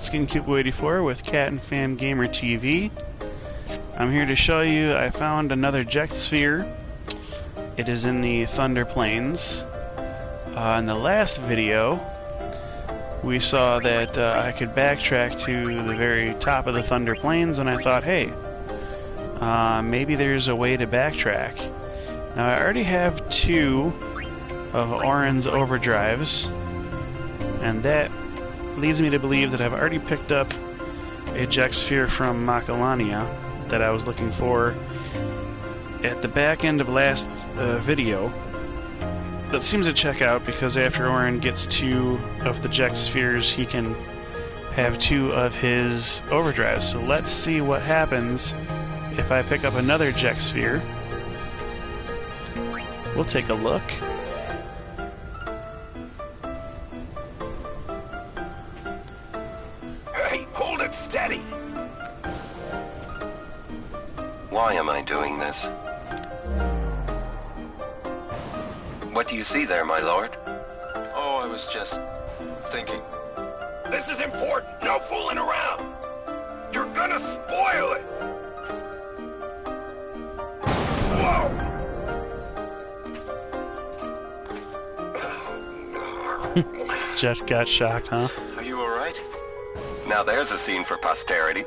StiltzkinKupo84 with Cat and Fam Gamer TV. I'm here to show you I found another Jecht sphere. It is in the Thunder Plains. In the last video, we saw that I could backtrack to the very top of the Thunder Plains, and I thought, hey, maybe there's a way to backtrack. Now I already have 2 of Orin's overdrives, and that leads me to believe that I've already picked up a Jecht sphere from Macalania that I was looking for at the back end of last video. That seems to check out because after Orin gets 2 of the Jecht spheres, he can have 2 of his overdrives. So let's see what happens if I pick up another Jecht sphere. We'll take a look. Hey, hold it steady! Why am I doing this? What do you see there, my lord? Oh, I was just thinking. This is important! No fooling around! You're gonna spoil it! Whoa! Jecht got shocked, huh? Are you alright? Now there's a scene for posterity.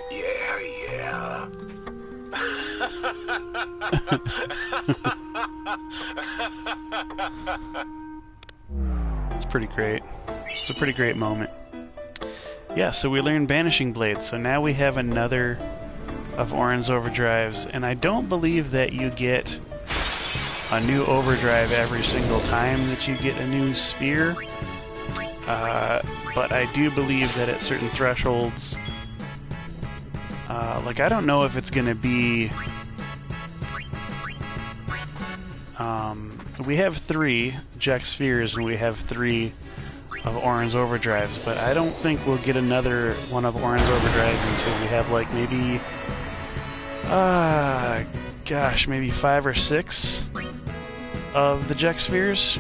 Yeah. It's pretty great. It's a pretty great moment. Yeah, so we learned Banishing Blade, so now we have another of Orin's overdrives, and I don't believe that you get a new overdrive every single time that you get a new sphere, but I do believe that at certain thresholds, like I don't know if it's gonna be, we have 3 Jecht spheres and we have 3 of Orin's overdrives, but I don't think we'll get another one of Orin's overdrives until we have like maybe, gosh, maybe 5 or 6 of the Jecht spheres.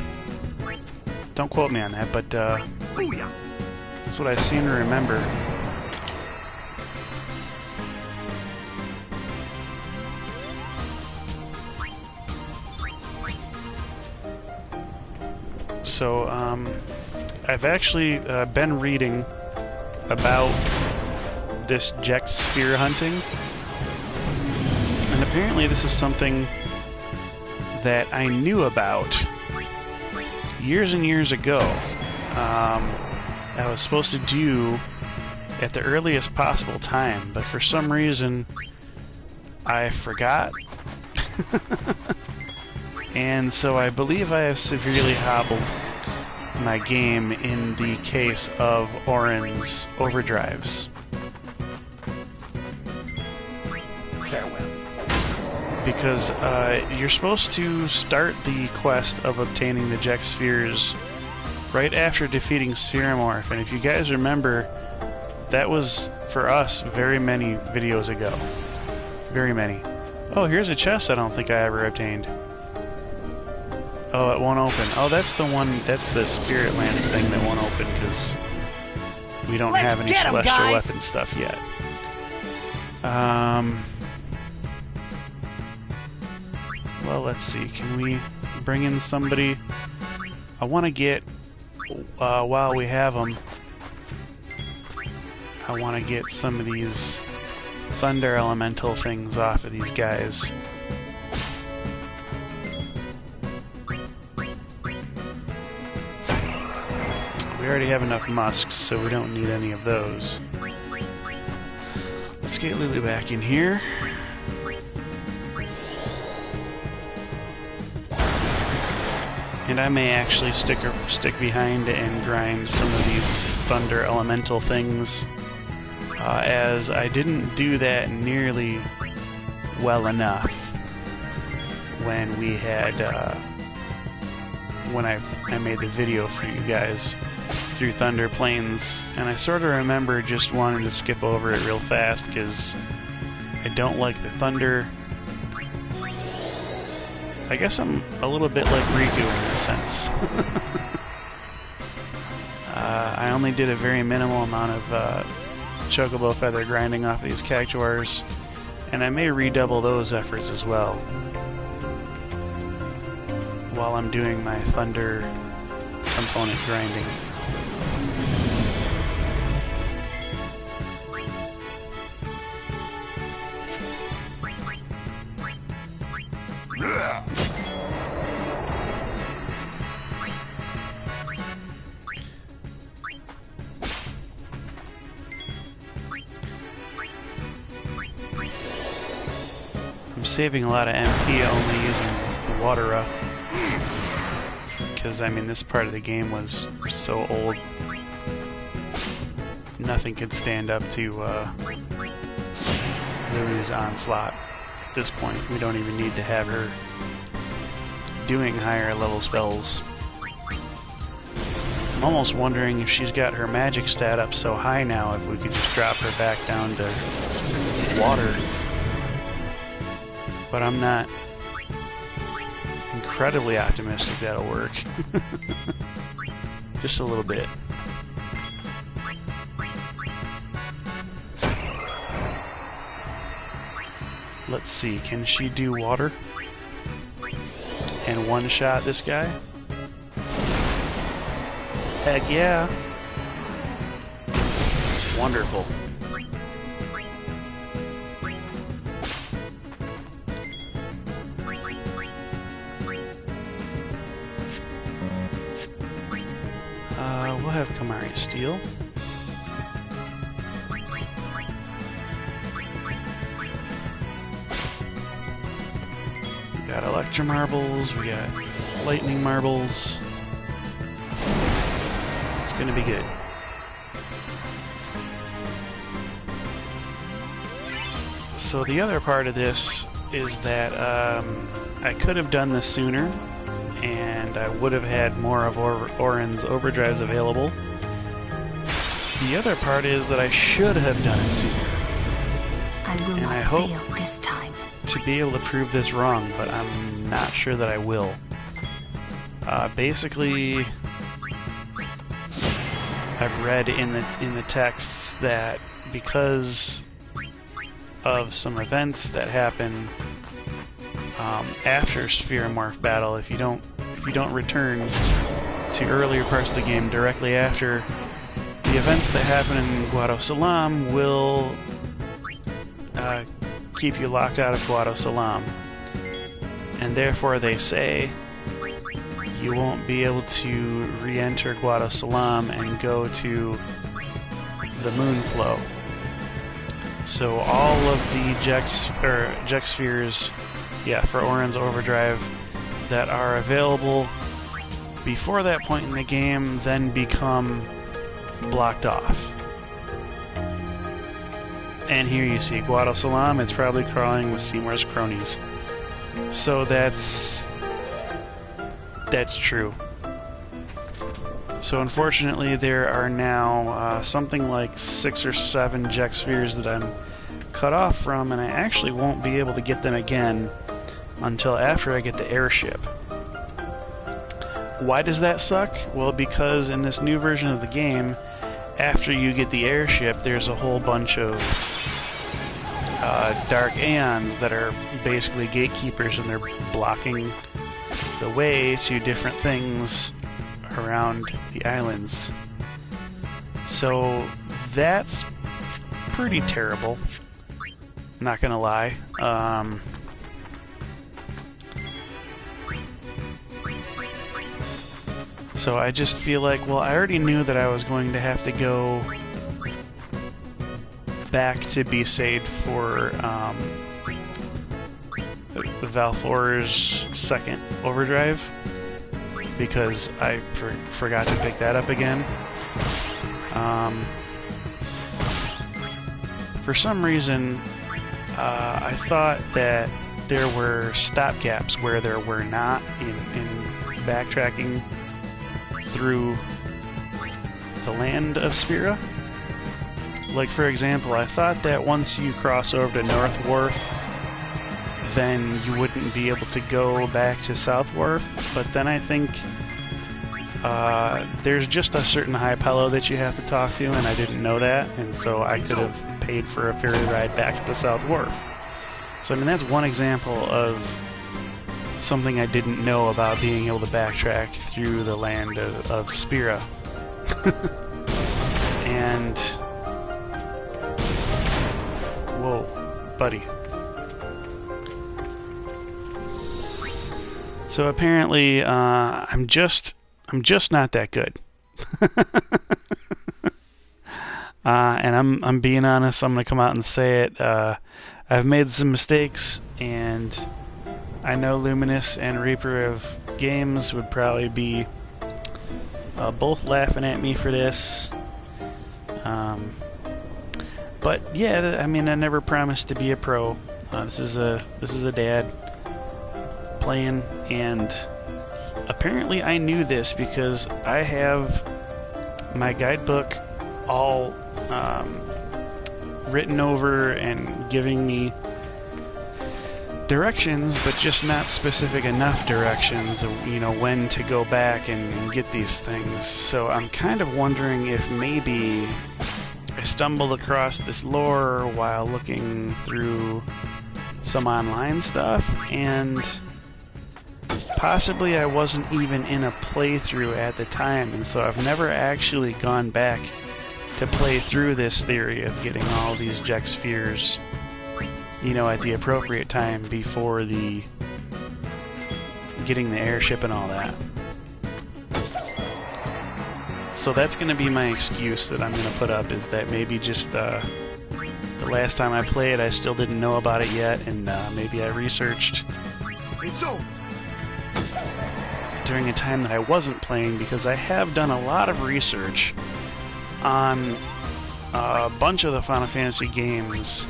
Don't quote me on that, but that's what I seem to remember. So, I've actually been reading about this Jecht sphere hunting, and apparently this is something that I knew about years and years ago. I was supposed to do at the earliest possible time, but for some reason I forgot. And so I believe I have severely hobbled my game in the case of Orin's overdrives. Farewell. Because you're supposed to start the quest of obtaining the Jecht spheres right after defeating Spheromorph, and if you guys remember, that was, for us, very many videos ago. Very many. Oh, here's a chest I don't think I ever obtained. Oh, it won't open. Oh, that's the one, that's the Spirit Lance thing that won't open, because we don't have any Celestial Weapon stuff yet. Well, let's see. Can we bring in somebody? I want to get, while we have them, I want to get some of these Thunder Elemental things off of these guys. We already have enough musks, so we don't need any of those. Let's get Lulu back in here. And I may actually stick behind and grind some of these Thunder Elemental things, as I didn't do that nearly well enough when we had, when I made the video for you guys through Thunder Plains, and I sort of remember just wanting to skip over it real fast because I don't like the thunder. I guess I'm a little bit like Riku in a sense. I only did a very minimal amount of chocobo feather grinding off of these cactuars, and I may redouble those efforts as well while I'm doing my thunder component grinding. I'm saving a lot of MP only using water up, because I mean this part of the game was so old, nothing could stand up to Lulu's onslaught. At this point, we don't even need to have her doing higher level spells. I'm almost wondering if she's got her magic stat up so high now, if we could just drop her back down to water. But I'm not incredibly optimistic that'll work. Just a little bit. Let's see, can she do water? And one-shot this guy? Heck yeah! Wonderful. We'll have Kamari steal. We got Electro Marbles, we got Lightning Marbles. It's gonna be good. So the other part of this is that I could have done this sooner, and I would have had more of Orin's overdrives available. The other part is that I should have done it sooner. I will not fail this time. To be able to prove this wrong, but I'm not sure that I will. Basically, I've read in the texts that because of some events that happen after Sphere Morph battle, if you don't return to earlier parts of the game directly after, the events that happen in Guado Salam will keep you locked out of Guado Salam, and therefore they say you won't be able to re-enter Guado Salam and go to the Moon Flow. So all of the Jecht spheres, for Orin's Overdrive, that are available before that point in the game then become blocked off. And here you see Guado Salam, it's probably crawling with Seymour's cronies. So that's true. So unfortunately there are now something like 6 or 7 Jecht spheres that I'm cut off from, and I actually won't be able to get them again until after I get the airship. Why does that suck? Well, because in this new version of the game, after you get the airship, there's a whole bunch of dark aeons that are basically gatekeepers, and they're blocking the way to different things around the islands. So that's pretty terrible, not gonna lie. So I just feel like, well, I already knew that I was going to have to go back to Besaid for Valfor's second overdrive, because I forgot to pick that up again. For some reason, I thought that there were stopgaps where there were not in backtracking through the land of Spira. Like, for example, I thought that once you cross over to North Wharf, then you wouldn't be able to go back to South Wharf, but then I think there's just a certain high pillow that you have to talk to, and I didn't know that, and so I could have paid for a ferry ride back to the South Wharf. So, I mean, that's one example of something I didn't know about being able to backtrack through the land of Spira. And... whoa, buddy. So apparently, I'm just not that good. And I'm being honest. I'm gonna come out and say it. I've made some mistakes, and I know Luminous and Reaper of Games would probably be both laughing at me for this. But yeah, I mean, I never promised to be a pro. This is a dad playing, and apparently I knew this because I have my guidebook all written over and giving me directions, but just not specific enough directions, you know, when to go back and get these things. So I'm kind of wondering if maybe I stumbled across this lore while looking through some online stuff, and possibly I wasn't even in a playthrough at the time, and so I've never actually gone back to play through this theory of getting all these Jecht spheres, you know, at the appropriate time before the getting the airship and all that. So that's going to be my excuse that I'm going to put up, is that maybe just the last time I played I still didn't know about it yet, and maybe I researched It's over. during a time that I wasn't playing, because I have done a lot of research on a bunch of the Final Fantasy games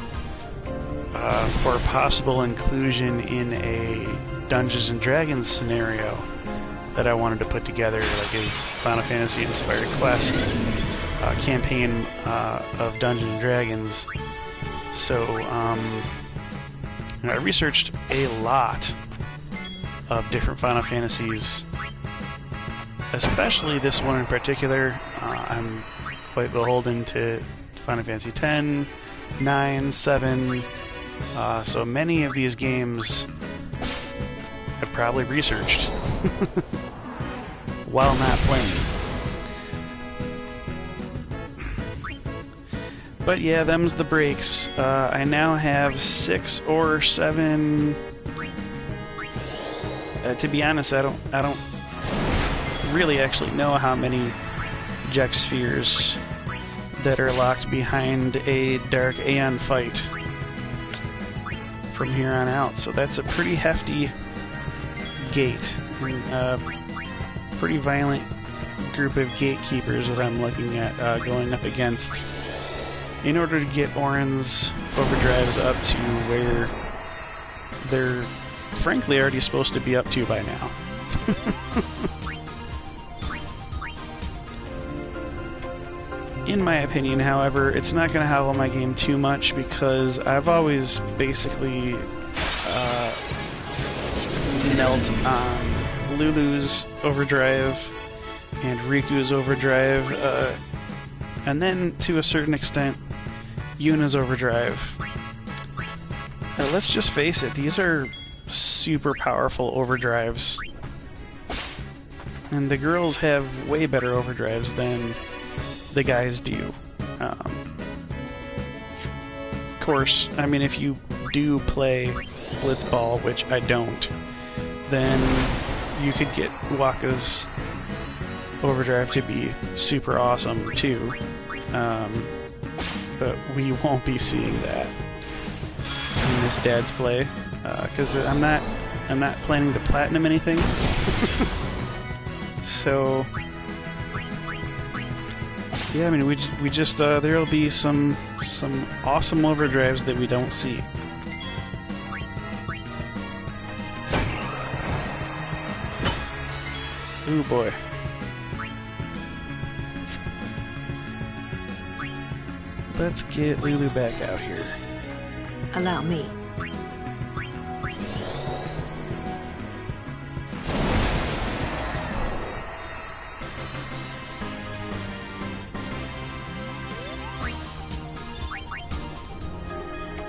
for possible inclusion in a Dungeons and Dragons scenario that I wanted to put together, like a Final Fantasy inspired quest campaign of Dungeons and Dragons. So I researched a lot of different Final Fantasies, especially this one in particular. I'm quite beholden to Final Fantasy X, 9, 7, so many of these games I've probably researched while not playing. But yeah, them's the breaks. I now have 6 or 7. To be honest, I don't really actually know how many Jecht spheres that are locked behind a Dark Aeon fight from here on out. So that's a pretty hefty gate, and a pretty violent group of gatekeepers that I'm looking at going up against in order to get Orin's overdrives up to where they're frankly already supposed to be up to by now. In my opinion, however, it's not going to hollow my game too much, because I've always basically knelt on Lulu's overdrive and Riku's overdrive, and then to a certain extent Yuna's overdrive. Let's just face it, these are super powerful overdrives, and the girls have way better overdrives than the guys do. Of course, I mean, if you do play Blitzball, which I don't, then you could get Waka's overdrive to be super awesome too, but we won't be seeing that in this dad's play, because I'm not planning to platinum anything. So yeah, I mean, we just there'll be some awesome overdrives that we don't see. Ooh boy. Let's get Lulu back out here. Allow me.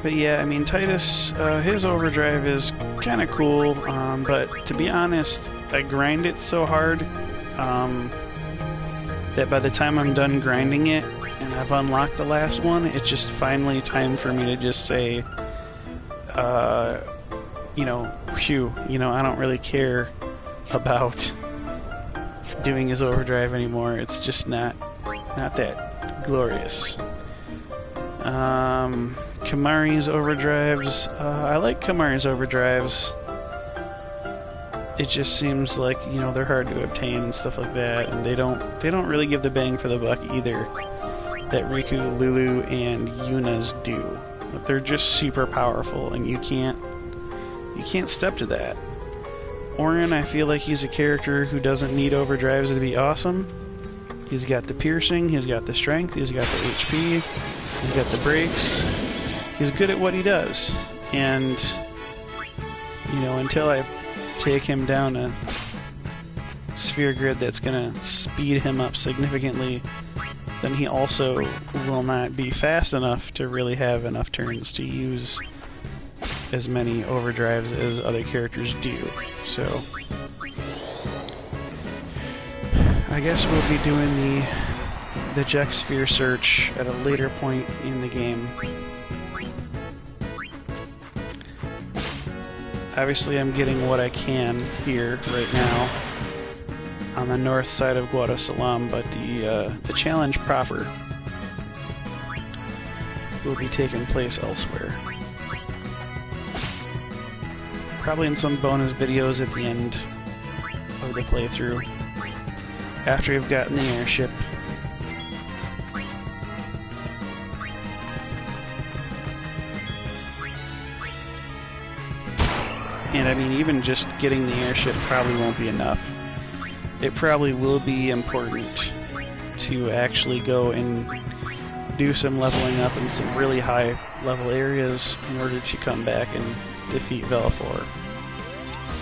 But yeah, I mean, Titus, his overdrive is kind of cool, but to be honest, I grind it so hard that by the time I'm done grinding it and I've unlocked the last one, it's just finally time for me to just say, you know, phew, you know, I don't really care about doing his overdrive anymore. It's just not that glorious. Kamari's overdrives, I like Kamari's overdrives. It just seems like, you know, they're hard to obtain and stuff like that, and they don't really give the bang for the buck either that Riku, Lulu, and Yuna's do. They're just super powerful, and you can't step to that. Auron, I feel like he's a character who doesn't need overdrives to be awesome. He's got the piercing, he's got the strength, he's got the HP, he's got the breaks. He's good at what he does, and you know, until I take him down a sphere grid that's gonna speed him up significantly, then he also will not be fast enough to really have enough turns to use as many overdrives as other characters do. So I guess we'll be doing the Jecht sphere search at a later point in the game. Obviously I'm getting what I can here right now on the north side of Guadasalam, but the challenge proper will be taking place elsewhere. Probably in some bonus videos at the end of the playthrough, after you've gotten the airship. And I mean, even just getting the airship probably won't be enough. It probably will be important to actually go and do some leveling up in some really high level areas in order to come back and defeat Vel4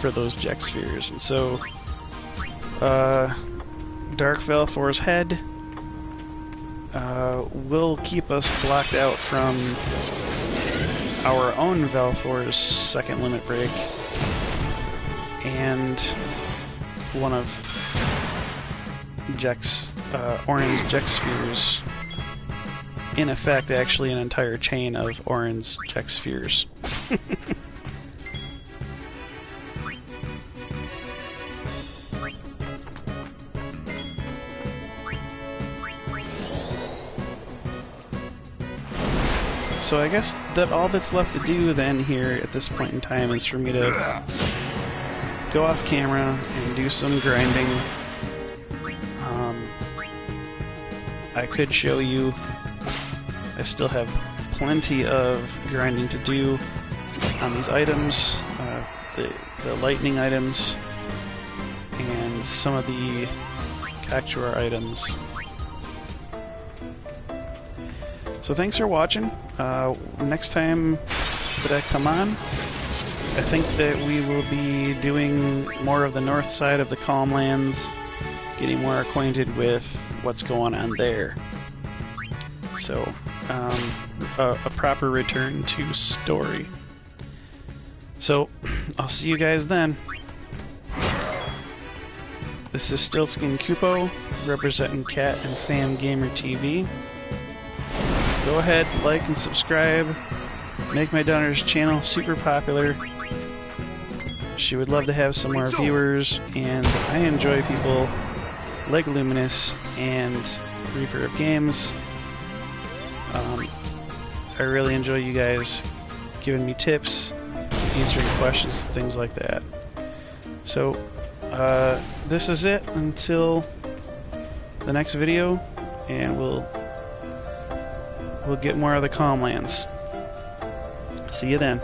for those Jecht spheres. And so, Dark Vel4's head will keep us blocked out from our own Vel4's second limit break, and one of Jecht's, Auron's Jecht spheres. In effect, actually an entire chain of Auron's Jecht spheres. So I guess that all that's left to do then here at this point in time is for me to go off camera and do some grinding. I could show you I still have plenty of grinding to do on these items, the lightning items, and some of the Cactuar items. So thanks for watching. Next time that I come on, I think that we will be doing more of the north side of the Calm Lands, getting more acquainted with what's going on there. So, a proper return to story. So, I'll see you guys then. This is StiltzkinKupo, representing Cat and Fam Gamer TV. Go ahead, like and subscribe. Make my daughter's channel super popular. She would love to have some more viewers, and I enjoy people like Luminous and Reaper of Games. I really enjoy you guys giving me tips, answering questions, things like that. So, this is it until the next video, and we'll get more of the Calm Lands. See you then.